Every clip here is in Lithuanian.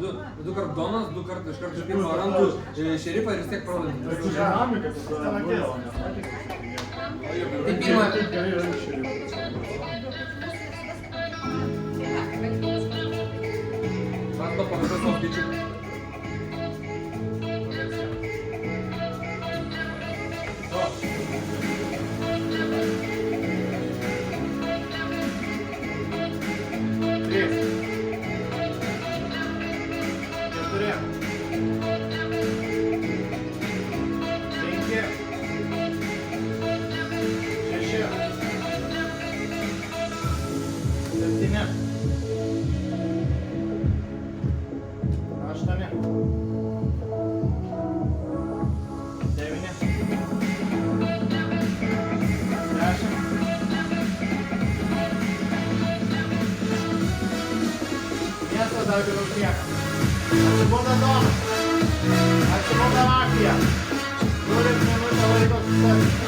Du kart Donas, du kart iš karto pirmo rankų šerifą ir vis tiek pralaimė. Tai pirmą... Bando panašus savo skaičių. Atsibunda Donas. Atsibunda Mafija. Turim minutę laiko sustabdyti.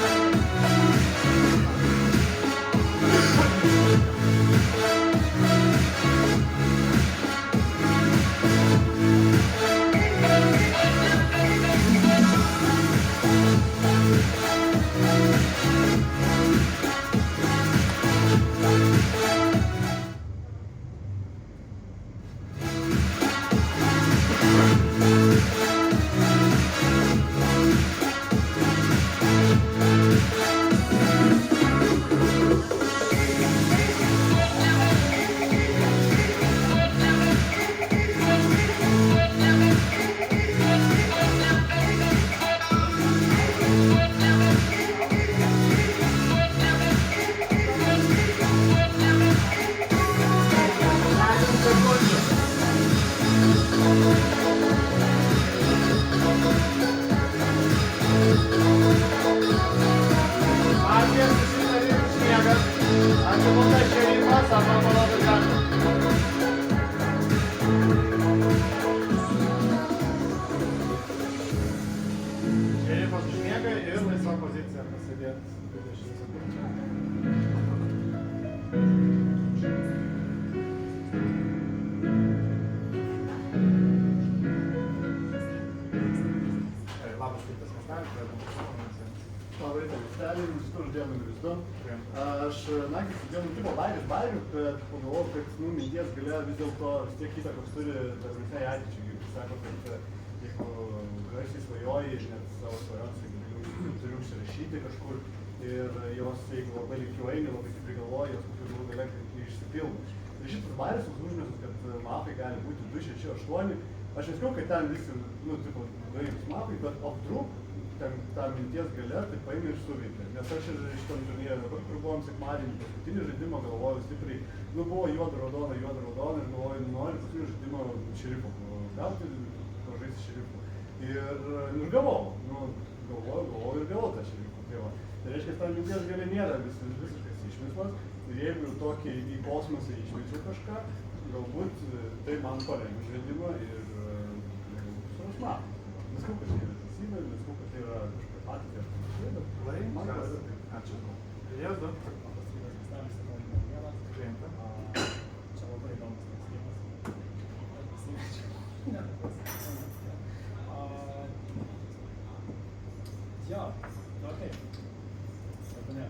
Šerifas užmiega ir laisva pozicija pasidėti 20 sekundžių. Labas rytas, mes galim. Labai taip, stebim, visur žodėjom numeris 2. Aš naktį sudėjom tipo bairius, bet pagalvojau, kad minties galia vis dėlto vis tiek įtakos turi visai ateičiai. Kaip sako, kad jeigu garsiai svajoji, net savo svajonės, turiu užsirašyti kažkur ir jos, jeigu labai likiu eini, labai stipriai galvoji, jos kokiu galų galia išsipildo. Tai šitas bairis užmestas, kad mafai gali būti 2, 6, 8. Aš neskau, kad ten visi, tipo, darytus mafai, bet aptrūk tą minties galia, tai paėmė ir suveikia. Nes aš ir šitam turnyre dabar, kur buvom sekmadienį, paskutinį žaidimą galvojau stipriai, buvo juoda raudona ir galvojau, nori paskutinį žaidimą šerifo gauti, pažaisti šerifo. Ir gavau, galvojau ir gavau tą šerifą. Tai reiškia, ta minties galia nėra visiškas išmislas ir jeigu tokį į kosmosą išmečiau kažką, galbūt tai man palengvins žaidimą ir suras man. Neskau, kad čia yra teisybė, neskau, kad tai yra kažkokia patirtė ar panašiai, bet man padeda tai. Ačiū. Jėzdu. Klientą. Čia labai įdomus tas jo, okei. Sako ne.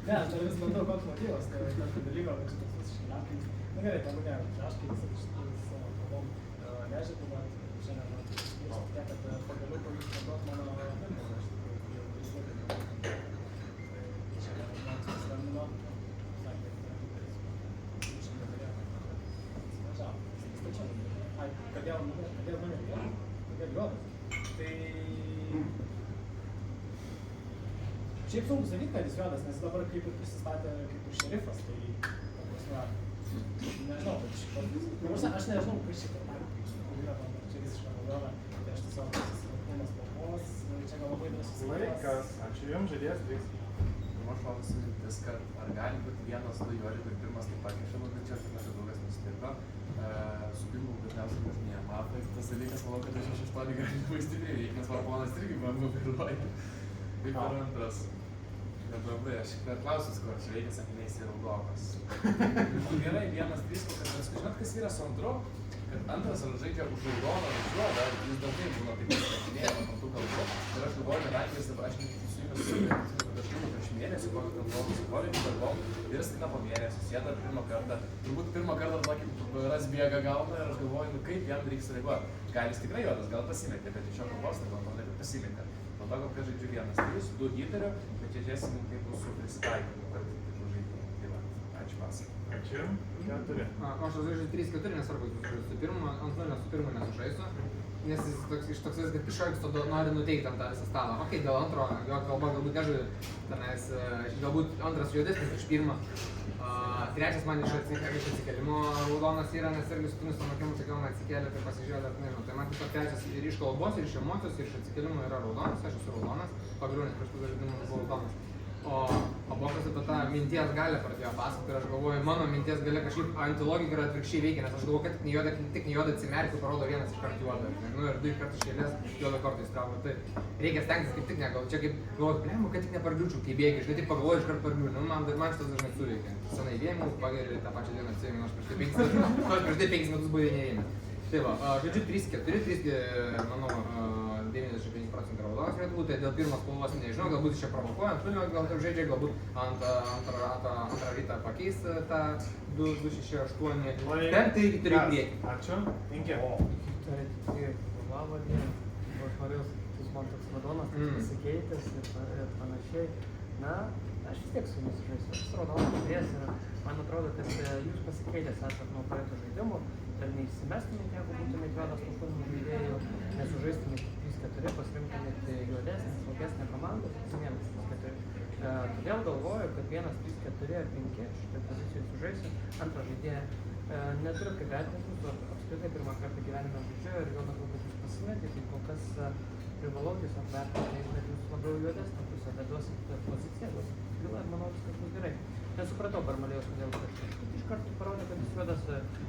Ne, aš dar vis bandau, koks motyvas, tai tokio dalyko, kad čia toks visiškai lenkinis. Na gerai, labai gerai, aš kai visą šitais kalbom nežiūrėjau, bet šiandien man tiek, kad pagaliau pavyks naudoti mano filmus, aš jau kuris laikas tai šiandien žmonės paskambino, sakė, kad šiandien galėjo atsivažiavo, stačiau. Ai, kodėl mane vėl? Kodėl juodas? Tai... Šiaip sunku sakyti, kad jis juodas, nes dabar kaip ir prisistatė kaip ir šerifas, tai nežinau, aš nežinau, kas čia yra, čia visiškai naudojama, tai aš tiesiog kūnas spalvos, čia gal labai nesusitikęs. Laikas, ačiū jums, žaidėjas veiks. Aš šokusi mintis, kad ar gali būti vienas, du juodžiai, ir pirmas taip pakeičia, bet čia mes ir daugas nusipirko. Su pirmu dažniausiai važinėja mafai. Tas dalykas, manau, kad 6-8 gali labai stipriai veikti, nes Varponas irgi man vairuoja. Kaip ir antras. Labai, aš klausiu, kur čia reikia sakiniais ir raudonas. Gerai, 1-3, kad žinot, kas yra su antru? Kad antras žaidžia už raudoną važiuodą, jis dažnai būna taip sakinėja ant tų kalbų. Ir aš galvoju, kad atvejais dabar aš su jumis dažnai prieš mėnesį, kokį galvoju, su koledžiu darbom, ir jis tina po mėnesį, sėda pirmą kartą. Turbūt pirmą kartą tokį rasbėgą gauna ir aš galvoju, nu kaip jam reiks reaguoti. Gal jis tikrai juodas, gal pasimetė, bet iš jo kalbos, tai gal man taip pasimetė. Dėl to, kad žaidžiu 1-3, 2 įtariu, bet čia žiūrėsim, kaip bus su prisitaikymu, kad žaidžiu žaidimą. Tai va, ačiū pasai. Ačiū. Keturi. Aš žaidžiu 3-4, nesvarbu, su pirmu, ant nulio su pirmu nesužaisiu. Nes jis iš toks, kad iš anksto nori nuteikti ant tą visą stalą. Ok, dėl antro, jo kalba galbūt nežaidžiu, tenais galbūt antras juodesnis iš pirmo. Trečias man iš atsikėlimo raudonas yra, nes irgi su tunis pamakimu sakiau, atsikėlė, tai pasižiūrėjau, dar nežinau. Tai man tiesiog trečias ir iš kalbos, ir iš emocijos, ir iš atsikėlimo yra raudonas, aš esu raudonas, pagaliau, nes prieš tų žaidimų buvo raudonas. O Bokas apie tą minties galę pradėjo pasakoti ir aš galvoju, mano minties galia kažkaip antilogika yra atvirkščiai veikia, nes aš galvoju, kad tik ne juoda atsimerkiu, parodo vienas iš kartų juodą, nu ir 2 kartus iš eilės juodą kortą įstraukiu, tai reikia stengtis kaip tik ne, gal čia kaip galvoju, blemu, kad tik nepargliučiau, kai bėgi, žinai, tik pagalvoju iš karto pargliučiu, nu man šitas dažnai suveikia, senai vėjimus, pageri tą pačią dieną atsivėmiau, aš prieš tai 5 metus buvau nevėjimas. Tai va, žodžiu 3-4, manau, 95% raudonas turėtų būti, dėl pirmos spalvos nežinau, galbūt iš čia provokuoja, ant nulio gal taip žaidžia, galbūt antrą rytą pakeis tą 2-6-8, bet tai turi priekį. Ačiū. 5. Tai valandį, aš norėjau sakyti, man toks raudonas pasikeitęs ir panašiai. Na, aš vis tiek su jumis žaisiu, aš raudonas žaidėjas ir man atrodo, kad jūs pasikeitęs esate nuo praeitų žaidimų. Ir neįsimestumėte, jeigu būtumėte juodas kultūrinių žaidėjų, nesužaistumėte 3-4, pasirinktumėte juodesnį, saugesnę komandą, 1-3-4. Todėl galvoju, kad 1-3-4 ar 5 šitoj pozicijai sužaisiu. Antrą žaidėją neturiu kaip vertinti, apskritai pirmą kartą gyvenime žaidžiu ir jau matau, kad jūs pasimetėte, tai kol kas privalau tiesiog vertinti, kad jūs labiau juodesnę pusę, bet duosite poziciją, duosite bylą ir manau viskas bus gerai. Nesupratau Barmalėjos, kodėl iš karto parodė, kad jis juodas,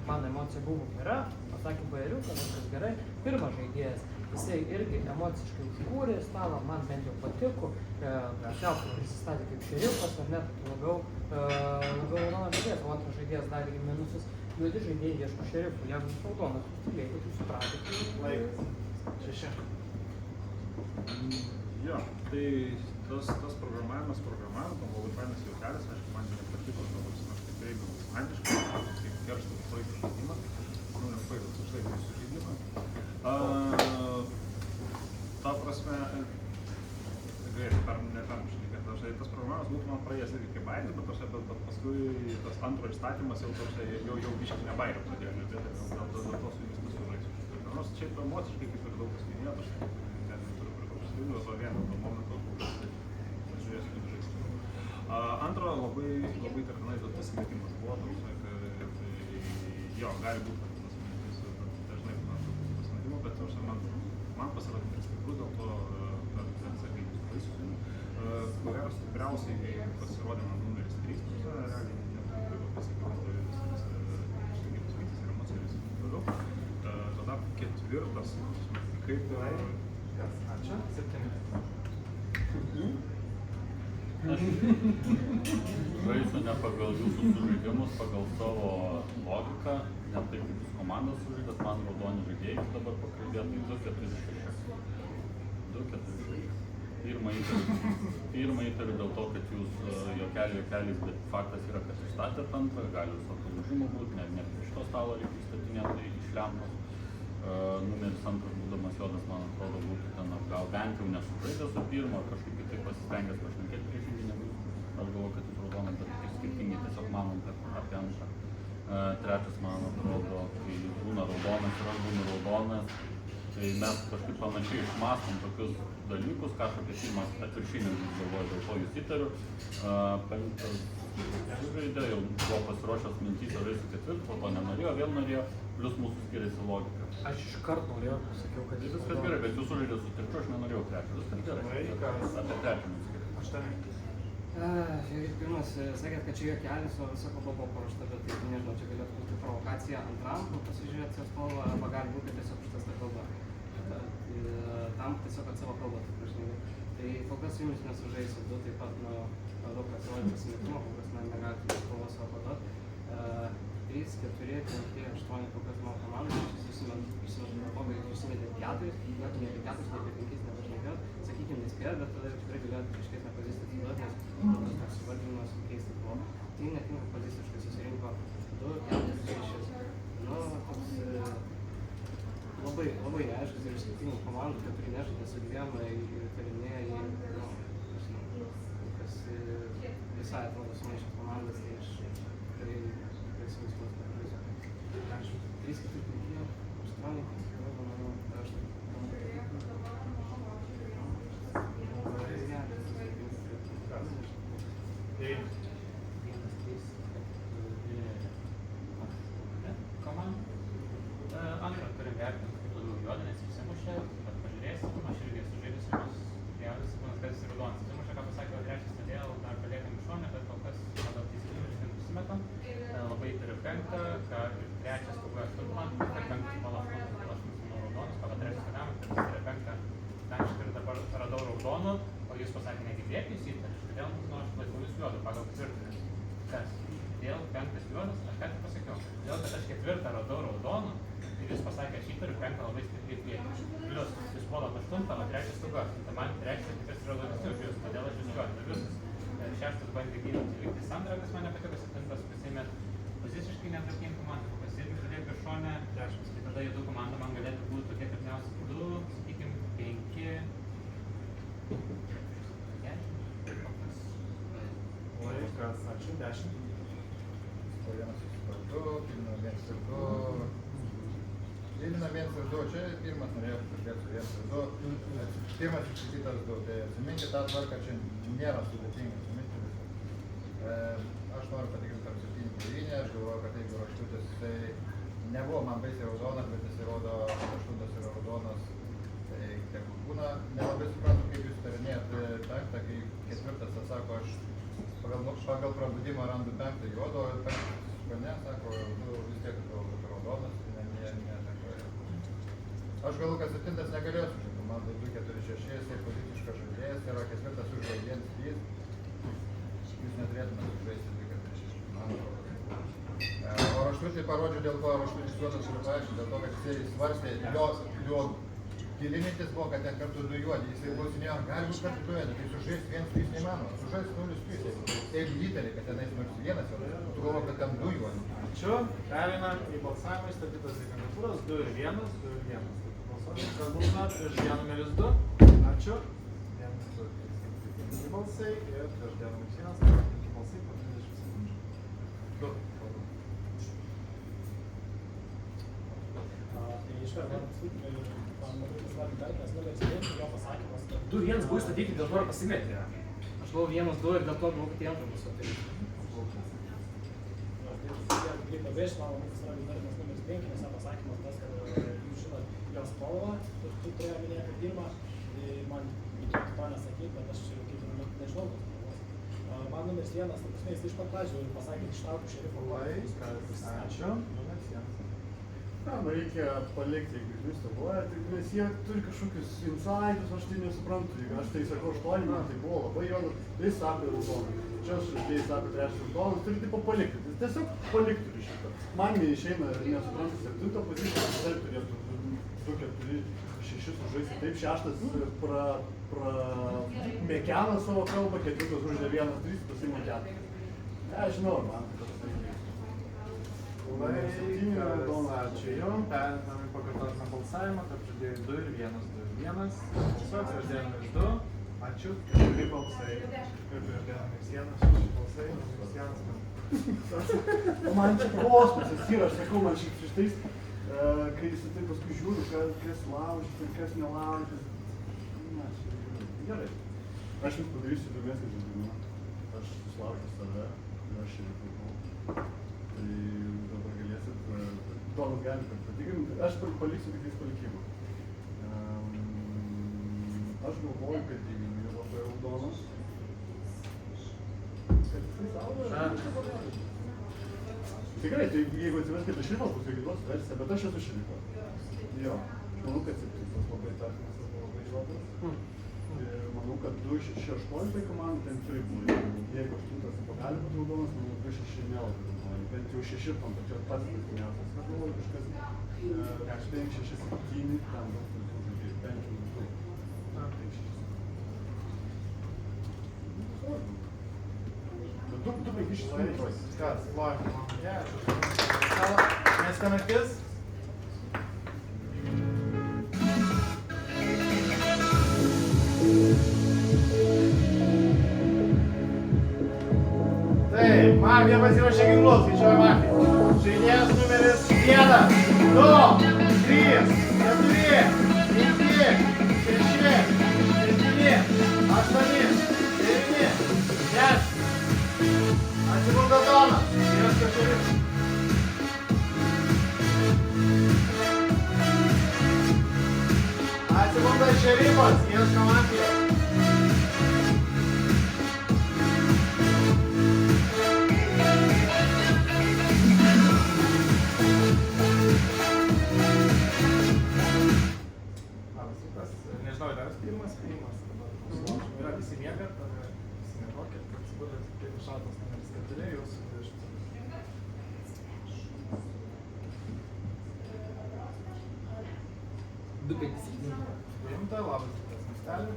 mano emocija buvo gera, pasakė bajeriuką, viskas gerai. Pirmas žaidėjas, jisai irgi emociškai užkūrė stalą, man bent jau patiko, pusiausiai prisistatė kaip šeriukas, ar net labiau raudonas žaidėjas, o antras žaidėjas darė į minusus, juodi žaidėjai ieško šerifų, jeigu jūs raudonas, stiliai, kad jūs supratėte. Laikas. 6. Jo, tai tas programavimas, man labai fainas jautelis, aišku, man nepatiko, aš tikrai antiškai, kaip kerštas užlaikė žaidimą, nu, nepailas užlaikė visų žaidimą. Ta prasme, nepermušinį, kad tas programavimas būtų man praėjęs irgi kaip bairis, bet paskui tas antro įstatymas jau biškai ne bairį pradėjo liūdėti, dėl to su jumis nesužaisiu. Nors šiaip emociškai, kaip ir daug kas minėjo, aš neturiu pripažįstimų, o vieną to momento žiūrėsiu kaip žaisti. Antro labai terminai tas pasimetimas buvo, tai jo, gali būti, kad tas mintis dažnai pasimetimo, bet man pasirodė per stiprus, dėl to per sakai baisius. Ko stipriausiai pasirodė man numeris 3, realiai nebūtų pasakyti ir emocijos ir toliau. Tada 4, kaip Ačiū. 7. Aš žaisiu ne pagal jūsų sužaidimus, pagal savo logiką, ne taip kaip jūs komandos sužaidat, man raudoni žaidėjai dabar pakalbėtų 2-4-6. 2-4-6. Pirmą įtariu dėl to, kad jūs juokeliais, bet faktas yra, kad išstatėt antrą, gali visokių lūžimų būti, ne prie šito stalo reikia įstatinėti iš lempos. Numeris 2 būdamas juodas, man atrodo, būtų ten gal bent jau nesužaidęs su pirmo, ar kažkaip kitaip pasistengęs pašnekėti prieš jį nebūtų. Aš galvoju, kad jis raudonas, bet ir skirtingai tiesiog manom apie antrą. Trečias, man atrodo, kai būna raudonas ir aš būnu raudonas, tai mes kažkaip panašiai išmąstom tokius dalykus, ką aš apie pirmą atvirkščiai galvoju, dėl to jūs įtariu. Penktas žaidė, jau buvo pasiruošęs mintyse žaisti 4, po to nenorėjo, vėl norėjo, plius mūsų skiriasi logika. Aš iš karto norėjau, pasakiau, kad jis Viskas gerai, bet jūs sužaidėte su 3, aš nenorėjau 3, viskas gerai. Apie 3 mums skiriasi. 8. Pirmas, sakėt, kad čia juokelis, o visa kalba buvo paruošta, bet tai nežinau, čia galėtų būti provokacija antram, pasižiūrėti savo spalvą, arba gali būti tiesiog šitas ta kalba. Tam tiesiog at savo kalbą, tai Tai kol kas su jumis nesužaisiu, du taip pat nuo daug kas nori pasimetimo, kol kas negalite spalvos savo paduoti. 3, 4, 5, 8 kol kas mano komanda, išsimetu neblogai, išsimetėt 4, ne apie 4, ne apie 5, nepašnekėjot, sakykime, nespėjot, bet tada tikrai galėjot kažkiek nepoziciją atiduoti, nes toks vardinimas keistas buvo. Tai netinka poziciškai, susirinko 2, 4, 6. Nu, toks labai neaiškus ir skirtingų komandų, keturi nežaidė su dviem ir tarinėjai, nu, kas visai atrodo sumaišęs komandas, tai aš tikrai įsivaizduoju per prizą. 3, 4, 5, 8, manau, aš Antrą turim vertinti, kaip labiau juodą, nes išsimušė, bet pažiūrėsim, aš irgi esu žaidęs jums, jaunas, ponas Kazis ir raudonas. Išsimušė, ką pasakė, o trečias todėl dar paliekam iš šonę, bet kol kas pagal taisyklių viską nusimetam. Labai turiu 5, ką ir trečias kovoja 8 man, tai 5 mano 8, aš nusimu raudonas, pagal trečias kadamas, tai turiu 5, ten ir dabar radau raudonų, o jūs pasakė, negirdėk jūs įtarš, todėl aš laikau jūs juodu, pagal 4. Kas? Dėl 5 juodas, aš ką tik pasakiau, dėl kad aš 4 radau raudonų, ir jūs pasakė, aš įtariu 5 labai stipriai priekį. Plius, jūs puolat 8, o 3 stugos. Tai man 3 ir 4 raudonesni už jūs, todėl aš jūs juodu. Visas. 6 bandė ginti likti Sandra, kas man nepatiko, 7 pasimėt poziciškai netrakingų komandų, kol kas irgi žadėjo prieš šonę. Tai tada jų 2 komanda man galėtų būti tokie pirmiausia 2, sakykim, 5. Laikas, ačiū, 10. Vienas ir 2, Vilnių 1 ir 2. Vilnių 1 ir 2, čia pirmas norėjau kalbėti su 1 ir 2. Pirmas ir kitas 2. Tai atsiminti tą tvarką, čia nėra sudėtinga atsiminti viską. Aš noriu patikrinti tarp 7-9, aš galvoju, kad jeigu Raštutis, tai nebuvo man baisiai raudonas, bet jis įrodo, kad Raštutis yra raudonas. Tai tegul būna, nelabai suprantu, kaip jūs tarinėjat 5, kai 4 atsako, aš pagal prabudimą randu 5 juodo, 5 skane, sako, vis tiek raudonas, aš galvoju, kad 7 negalėjo sužaisti, man 2-4-6, jisai poziciškas žaidėjas, yra 4 užžaidė 1-3, jūs neturėtumėte sužaisti 2-4-6, man atrodo. O Raštutį parodžiu dėl ko Raštutis juodas turiu paaiškinti, dėl to, kad jisai svarstė juodų. Gili mintis buvo, kad ten kartu 2 juodi, jisai klausinėjo, gali būti kartu 2 juodi, tai sužaisti 1-3 neįmanoma, sužaisti 0-3, jeigu įtari, kad tenais 0-1, tu galvoji, kad ten 2 juodi. Ačiū, pereinam į balsavimą, įstatytas į kandidatūras, 2 ir 1, 2 ir 1. Balsuojame, kas balsuoja prieš D numeris 2. Ačiū. 1, 2, 3, 5 balsai ir prieš D numeris 1, 5 balsai po 30 sekundžių. 2. Tai iškart noriu pasakyti, man labai svarbi kartas, numeris 5, jo pasakymas, kad 2-1 buvo statyti, dėl to ir pasimetė. Aš buvau 1-2 ir dėl to buvau, kad į antrą bus atėjus. kaip pabrėžti, man labai svarbi kartas numeris 5, nes jo pasakymas tas, kad jūs žinot jo spalvą, tu turėjo minėti, kad dirba, tai man reikėtų to nesakyti, bet aš kaip ir nežinau tos spalvos. Man numeris 1, ta prasme, jis iš pat pradžių pasakė, kad ištraukų šerifo Laikas, ačiū. Numeris 1. Na, reikia palikti, jeigu jūs galvojate, nes jie turi kažkokius insightus, aš tai nesuprantu. Jeigu aš tai sakau 8, man tai buvo labai juodas, tai sako raudonas. Čia aš tai sako 3 raudonas, turi tipo palikti. Jis tiesiog palikti turi šitą. Man neišeina ir nesuprantu 7 poziciją, taip turėtų 2, 4, 6 sužaisti. Taip, 6 mekena savo kalbą, 4 užžė 1, 3, pasima 4. Ne, žinau, man tai tas tai. Laikas, ačiū jums, pereiname pakartotinę balsavimą, tarp žaidėjų 2 ir 1, 2 ir 1. Balsuoti prieš D numeris 2, ačiū, 4 balsai. Ir prieš D numeris 1, 6 balsai, numeris 1. Man čia kosmosas yra, aš sakau, man šitais, kai jis tai paskui žiūriu, kas laužys ir kas nelaužys. Na, čia gerai. Aš jums padarysiu įdomesnį žaidimą. Aš suslaužiu save ir aš ir buvau. Tai dabar galėsit, Donas gali patikrinti, aš paliksiu tiktais palikimą. Aš galvoju, kad 9 yra labai raudonas. Kad jisai saugo? Tikrai, tai jeigu atsiveskite šrifas, bus jau kitos versija, bet aš esu šrifas. Jo, aš manau, kad 7 labai tarpinas, labai juodas. Ir manau, kad 2-6-8 komandų ten turi būti. Jeigu 8 gali būti raudonas, manau 2-6 nelabai raudonas. Bent jau 6 tam pačios pats rungtyniausias. Aš galvoju, kažkas 5-6-7 tam daug žaidėjų. Bent jau 2-5-6. Kas, lojam. Nes naktis? Taip, mafija pasiruošė ginklus, skaičiuoja mafija. Žaidėjas numeris 1, 2, 3, 4, 5, 6, 7, 8, 9, 10. Atsibunda Donas, vienas kažkuris. Atsibunda Šerifas, vienas mafija. Nežinau, yra spėjimas. Yra visi miegat, ar visi nemokėt, kad atsibūdėt kaip šaltas numeris 4, jau su 20. Rimta, labas, tas miestelį.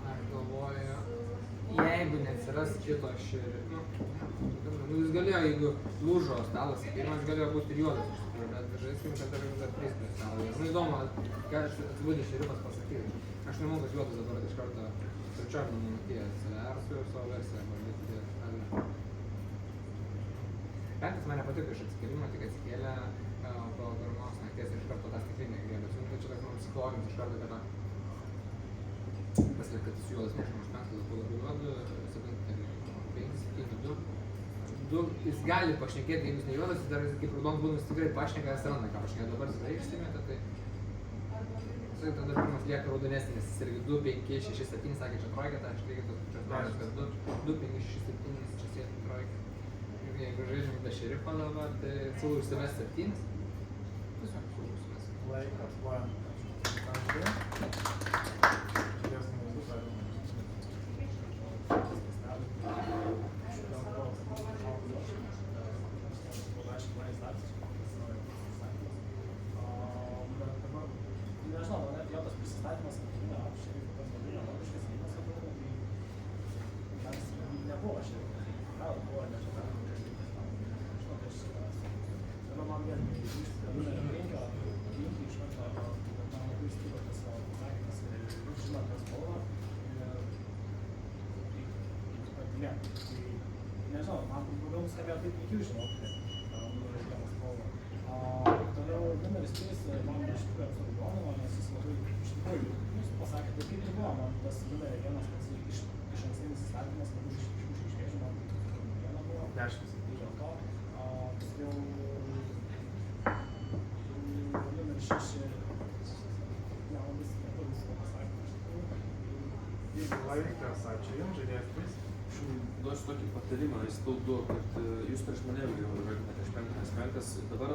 Aš galvoju, jeigu neatsiras kito šerifo, jis galėjo, jeigu lūžo stalas, pirmas galėjo būti ir juodas iš tikrųjų, bet žaiskim, kad dar 3 prie stalo. Įdomu, ką atsibūdė šerifas pasakyti. Aš nemanau, kad juodas dabar iš karto trečiam numatėjęs ar su savo versiją, arba bet penktas man nepatiko iš atsikėlimo, tik atsikėlė po pirmos nakties iš karto tą stiklinę grėbė. Tai čia toks man psichologinis iš karto, kad paslėp, kad jis juodas, nežinau, už penktas buvo labai juodu, 7, jis gali pašnekėti, jeigu jis ne juodas, jis dar kaip raudonas būna, jis tikrai pašneka, jis randa, ką pašnekėti, dabar jis išsimetė, tai tada pirmas lieka raudonesnis, nes jis irgi 2, 5, 6, 7, sakė, čia trojka, tai aš lygiai tos pačios trojkas, kad 2, 5, 6, 7, čia sėti trojka. Jeigu žaidžiam be šerifo dabar, tai siūlau užsimes 7. Tiesiog siūlau užsimes. Laikas, lojam. Nežinau, net jo tas prisistatymas, šerifo tas labai nelogiškas, nes nebuvo šerifo. Gal buvo, nežinau, man vėl neįvyks, kad numerio 5 iš karto, man labai įstrigo tas pasakymas, žinot, tas spalva ir nežinau, man labiau nuskambėjo taip 5 žinau, numerio 1 spalva. Toliau numeris 3 man iš tikrųjų apsargonino, nes jis labai iš tikrųjų, jūs pasakėte, kaip ir buvo, man tas numerio 1 tas iš ankstinis įstatymas, kad iš šviežių man 1 buvo. 10. Dėl to, paskiau numeris 6 nelabai supratau visko pasakymą iš tikrųjų. Laikas, ačiū jums, žaidėjas 3. Duosiu tokį patarimą, jis taudu, kad jūs prieš mane jau važiuojate prieš 5, dabar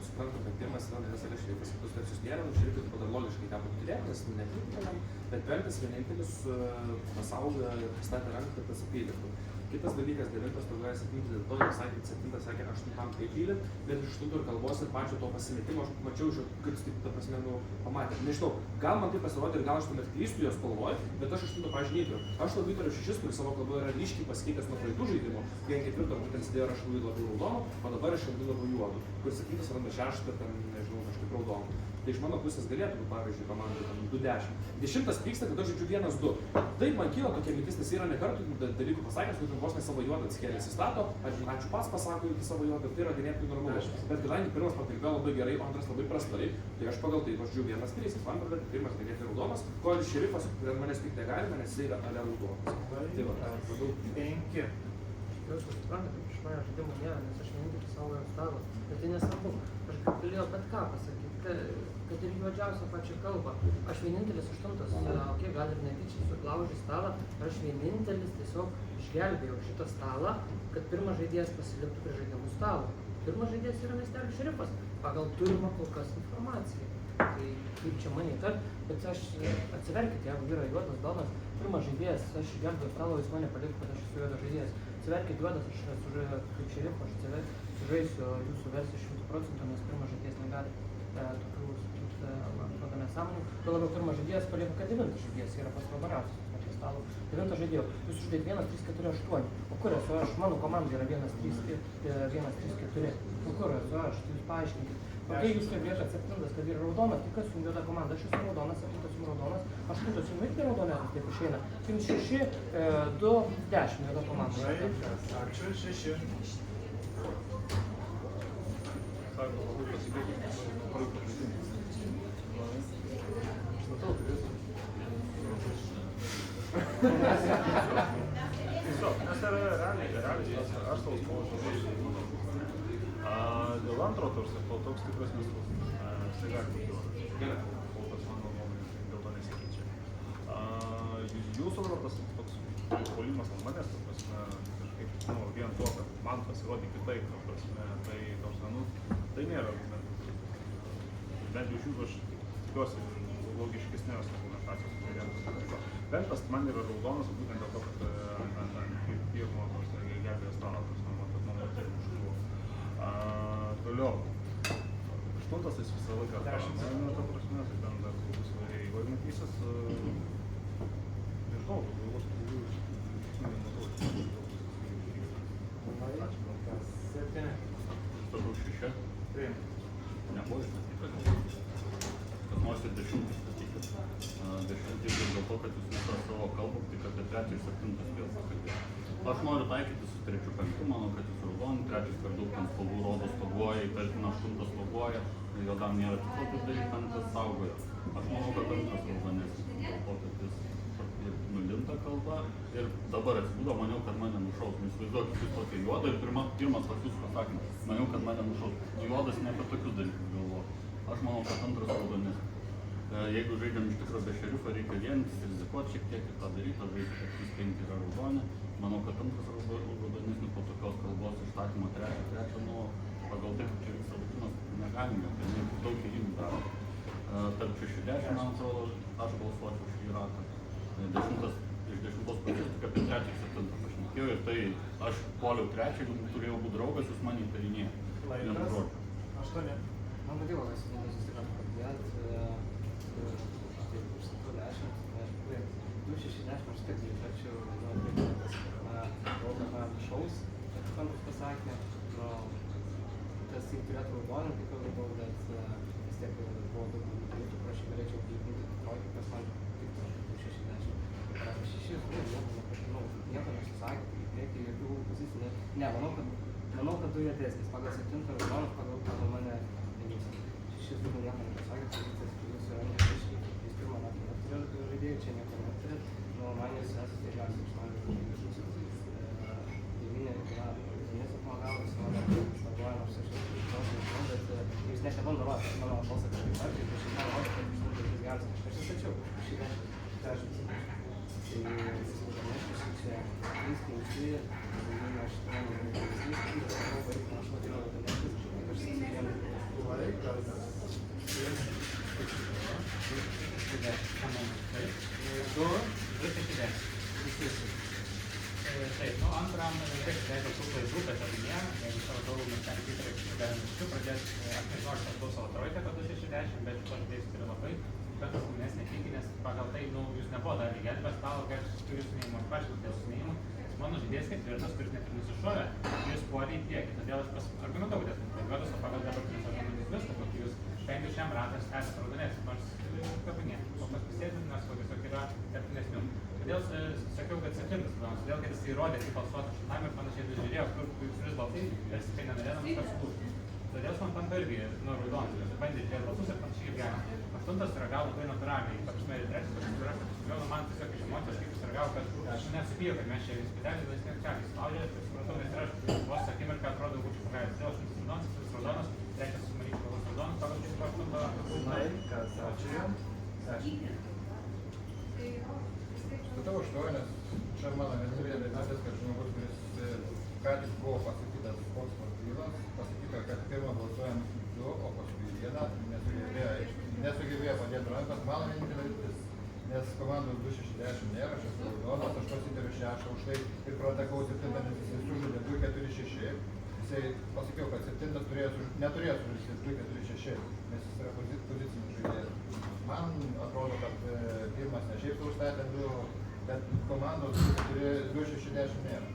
suprantu, kad pirmas yra nesakė šerifas, kitus versijos nėra, šerifai taip pat logiškai tą būtų turėti, nes nepritinam, bet 5 vienintelis pasaulyje pastatė ranką, kad tas apyliktų. Kitas dalykas, 9 stovėjo 7, dėl to jau sakė, 7 sakė 8 kaip įlėt, bet iš 8 kalbos ir pačio to pasimetimo aš mačiau, kaip jis taip, ta prasme, pamatė. Nežinau, gal man tai pasirodė ir gal aš tuomet klystu jos spalvoj, bet aš 8 pavyzdžiui neįtariu. Aš labai turiu 6, kuris savo kalboje yra ryškiai pasikeitęs nuo praeitų žaidimų, kai ant 4 būtent sėdėjo aš labai labiau raudonu, o dabar aš labai labiau juodu, kuris 7 randa 6, ten, nežinau, kažkaip raudonu. Tai iš mano pusės galėtų būti, pavyzdžiui, komandai 2-10. 10 pyksta, kad aš žaidžiu 1-2. Taip man kyla tokia mintis, nes yra nekartų dalykų pasakęs, kad vos ne savo juodą atsikėlė įsistato, ačiū pats pasako į savo juodą, tai yra ganėtinai normalu. Bet kadangi pirmas pakalbėjo labai gerai, o antras labai prastai, tai aš pagal tai aš žiūriu 1-3, man atrodo, pirmas ganėtinai raudonas, kol šerifas, kuris manęs tik negali, manęs jis yra ale raudonas. Tai va, labiau 5. Jūs suprantate, kad iš manęs žaidimo nėra, nes aš vienintelis savo stalo. Bet tai nesvarbu, aš galėjau bet ką pasakyti, kad ir juodžiausią pačią kalbą. Aš vienintelis 8, gal ir netyčia suklaužiu stalą, aš vienintelis tiesiog išgelbėjau šitą stalą, kad pirmas žaidėjas pasiliktų prie žaidimų stalo. Pirmas žaidėjas yra miestelio šerifas, pagal turimą kol kas informaciją. Tai kaip čia manyti, bet aš atsiverkit, jeigu yra juodas donas, pirmas žaidėjas, aš gerbiu stalo, jis mane paliko, kad aš esu juodas žaidėjas. Atsiverkit juodas, aš esu kaip šerifo, aš žaisiu jūsų versiją 100%, nes pirmas žaidėjas negali tokių, man atrodo, nesąmonių. Tuo labiau pirmas žaidėjas palieka, kad 9 žaidėjas yra pats normaliausias. Stalo. 9 žaidėjo, jūs uždėt 1, 3, 4, 8. O kur esu aš? Mano komanda yra 1, 3, 4. O kur esu aš? Tai jūs paaiškinkit. O kai jūs kalbėjote 7, kad yra raudonas, tai kas jums juoda komanda? Aš esu raudonas, 7 jums raudonas, 8 jums irgi raudonas, taip išeina. Jums 6, 2, 10 juoda komanda. Ačiū, 6. Sako, labai pasikeitų, paliko žaidimą. Aš matau, turėsiu. Tiesiog, nes realiai, aš tau spaučiu. Dėl antro tarsi, toks tikras nesvus. Jisai gali būti juodas. Gerai. Kol tas mano nuomonė dėl to nesikeičia. Jūsų tas toks puolimas ant manęs, ta prasme, kažkaip, vien to, kad man pasirodė kitaip, ta prasme, tai nėra argumentas. Bent jau šių aš tikiuosi logiškesnės argumentacijos variantas. Penktas man yra raudonas, būtent dėl to, kad kaip pirmo gelbėjo stalo, kad mano taip užkliuvo. Toliau. 8 jis visą laiką atėjo, ta prasme, tai ten dar bus įvai matysis. Nežinau, tu galvos, Toliau 6. Nebuvo išstatyti. Kas nors ir 10 statyti. 10 dėl to, kad jūs visą savo kalbą tik apie 3 ir 7 vėl pakalbėti. Aš noriu taikyti su 3, 5, manau, kad jūs raudoni, 3 per daug ant spalvų rodo sloguoja, tarkim 8 sloguoja, juodam nėra tikslo taip daryti, 5 saugoja. Aš manau, kad 2 raudonesnis, dėl to, kad jis nulinta kalba ir dabar atsibudo, maniau, kad mane nušaus. Įsivaizduokit, jūs tokia juoda ir pirmas pas jūs pasakymas, maniau, kad mane nušaus. Juodas ne apie tokius dalykus galvo. Aš manau, kad 2 raudonesnis. Jeigu žaidžiam iš tikrųjų be šerifo, reikia vientis, rizikuoti šiek tiek ir tą daryti, o žaisti, kad vis 5 yra raudoni. Manau, kad 2 raudonesnis po tokios kalbos išstatymo 3, pagal tai, kaip čia visą rutinos negalime, tai daug tyrimų daro. Tarp 6-10, man atrodo, aš balsuočiau šį ratą. 10 iš 10 pozicijos, tik apie 3 ir 7 pašnekėjau ir tai aš puoliau 3, jeigu turėjau būti draugas, jūs mane įtarinėjo. Laikas. 8. Man patiko, kad su manimi susitikam kalbėt, aš sakau 10, 2-6-10 aš tik žaidžiu, šaus, kad Andrius pasakė, tas jį turėtų raudoną, tik labiau, bet vis tiek buvo daug dalykų, kur aš galėčiau įvykdyti trojkę, kas man tik 2-6-10. 6, nieko nesusakė, į priekį jokių pozicijų, ne, manau, kad 2 juodesnis, pagal 7 raudonas, pagal mane 6 nieko nepasakė, pozicijas jūs yra neaiškiai, jūs pirmą metą neturėt žaidėjų, čia nieko neturėt, man jūs esate geriausiai iš norių žaidėjų. 9 yra raudonis apmagavus, mano staguoja, nors aš nežinau, bet jūs niekada nurodėte mano balsą kažkaip partijai, tai aš nerodau, kad iš žaidėjus geras, aš įstačiau šį dešimtį. Tai įsivaizduoju, čia 3, 5, 9, 8, 9, 10, aš matėjau raudonesnis, kaip aš įsivaizduoju. Laikas. 2-6-10. Taip, antram taip leido tų klaidų, bet abiem, jeigu savo daug mes ten tikrai galim iš pradėti, aš nežinau, aš parduodu savo trojkę, kad 2-6-10, bet to žaidėjus turi labai, bet tas manęs nepykė, nes pagal tai, jūs nebuvo dar gelbės stalo, kai aš turiu suneimą, aš paaiškinu dėl suneimų, mano žaidėjas 4, kuris net ir nusišovė, jūs puolė į priekį, todėl aš argumentau, kad juodas, o pagal dabartinius argumentus, kad jūs 5 šiam ratas esate raudonesnis, nors kabinė, o pas pasėdint, nes tiesiog yra tarptinesnių. Todėl sakiau, kad 7 raudonas, todėl, kad jis įrodė, kaip balsuoti šitam ir panašiai žiūrėjo, kur kuris balsai ir jis tikrai nenorėdamas kas skūrti. Todėl man tampa irgi raudonas, jis bandė dėl balsus ir panašiai kaip galima. 8 reagavo labai natūraliai, ta prasme, ir 3, man tiesiog iš emocijos, kaip jis reagavo, kad aš net supėjau, kad mes čia specialiai laisnės keliais spaudžia, ir supratau, nes ir aš vos akimirką atrodo būčiau pagavęs. Dėl 8 raudonas, 7 raudonas, 3 manyčiau galvos raudonas, pagal tai Laikas, ačiū jums. Statau 8, nes čia mano vienintelė dalis, kad žmogus, kuris ką Nakis buvo pasakytas koks motyvas, pasakyta, kad pirmą balsuojam 2, o paskui 1, nesugebėjo padėti rankos, mano vienintelė viltis, nes komandos 260 nėra, aš esu raudonas, aš pasitariu 6 už tai ir pratekau 7, nes jisai sužaidė 2-4-6. Jisai pasakiau, kad 7 neturėjo sužaisti 2-4-6, nes jis yra pozicinis žaidėjas. Man atrodo, kad pirmas ne šiaip užstatė 2, bet komandos 2-60 nėra.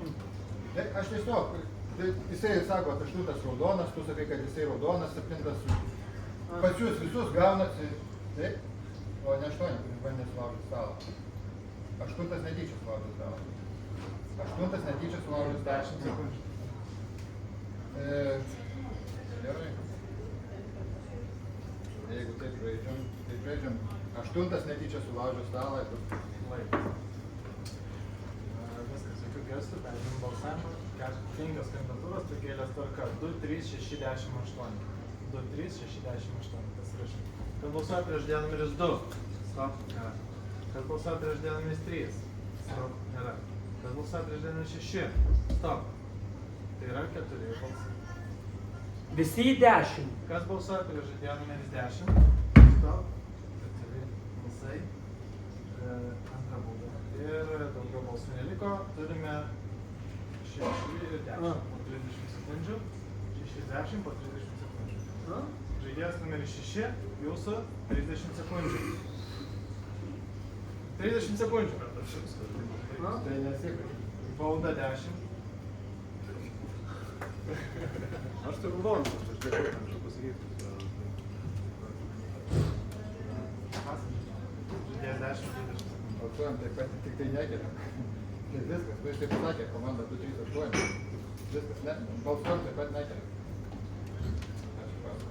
Tai aš tiesiog, jisai sako, kad 8 raudonas, tu sakai, kad jisai raudonas, 7 pas jūs visus gaunasi, taip? O ne 8, kuris bandė sulaužyti stalą. 8 netyčia sulaužyti stalą. 8 netyčia sulaužyti stalą. 10 sekundžių. Gerai. Jeigu taip žaidžiam, 8 netyčia sulaužė stalą ir Laikas. Viskas, jokių gestų, perėmėm balsavimą. 5 kandidatūros, tu kėlės tvarka 2, 3, 6, 10, 8. 2, 3, 6, 10, 8. Pasirašym. Kad balsuoja prieš D numeris 2. Stop. Nėra. Kad balsuoja prieš D numeris 3. Stop. Nėra. Kad balsuoja prieš D numeris 6. Stop. Tai yra 4 balsai. Visi į 10. Kas balsuoja prieš D numeris 10? Stop. 4 balsai. Antra bauda. Ir daugiau balsų neliko. Turime 6 ir 10 po 30 sekundžių. 6 ir 10 po 30 sekundžių. Žaidėjas numeris 6, jūsų 30 sekundžių. 30 sekundžių. tai nesėkmė. Bauda 10. Aš tai raudonas, aš dėkuoju, aš pasakyti. Žaidėjas 10, 30 sekundžių. Balsuojam taip pat, tik tai nekeliam. Tai viskas, tu taip pasakė, komanda 2-3-8. Viskas, ne, balsuojam taip pat nekeliam.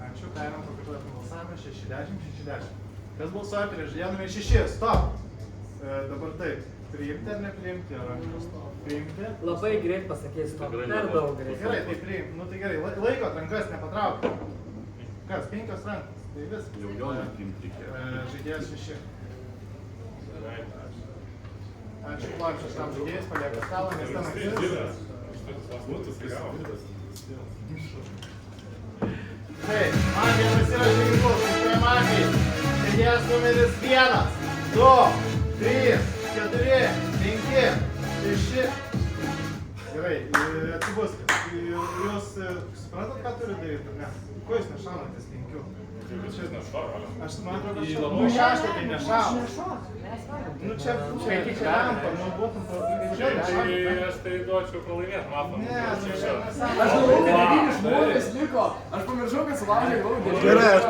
Ačiū, perėmėm pakartoti balsavimą 6-10, 6-10. Kas balsuoja prieš D numeris 6? Stop! Dabar taip, priimti ar nepriimti? Priimti? Labai greit pasakys to. Tikrai Per labai. daug greit. Gerai, tai priimti. Nu tai gerai, laiko rankas nepatraukti. Kas, 5 rankos? Tai viskas. Jau Jonui priimti reikėjo. Žaidėjas 6. Ačiū, Klavičius, šitam žaidėjas, palieka stalą, nes ten aktyvus. Taip, magija pasirašė ginklus, tai magija. Žaidėjas numeris 1, 2, 3, 4, 5, 6. Gerai, atsibuskit. Jūs suprantat, ką turi daryti, ne? Ko jūs nešaunatės 5? Aš man atrodo, kad nu 6 tai nešauna. Nu čia rampa, nu būtum čia nešauna. Aš tai duočiau pralaimėti, matom. Ne, nu čia Aš galvoju, kad 9 žmonės liko. Aš pamiršau, kad sulaužė glaudį. Gerai, aš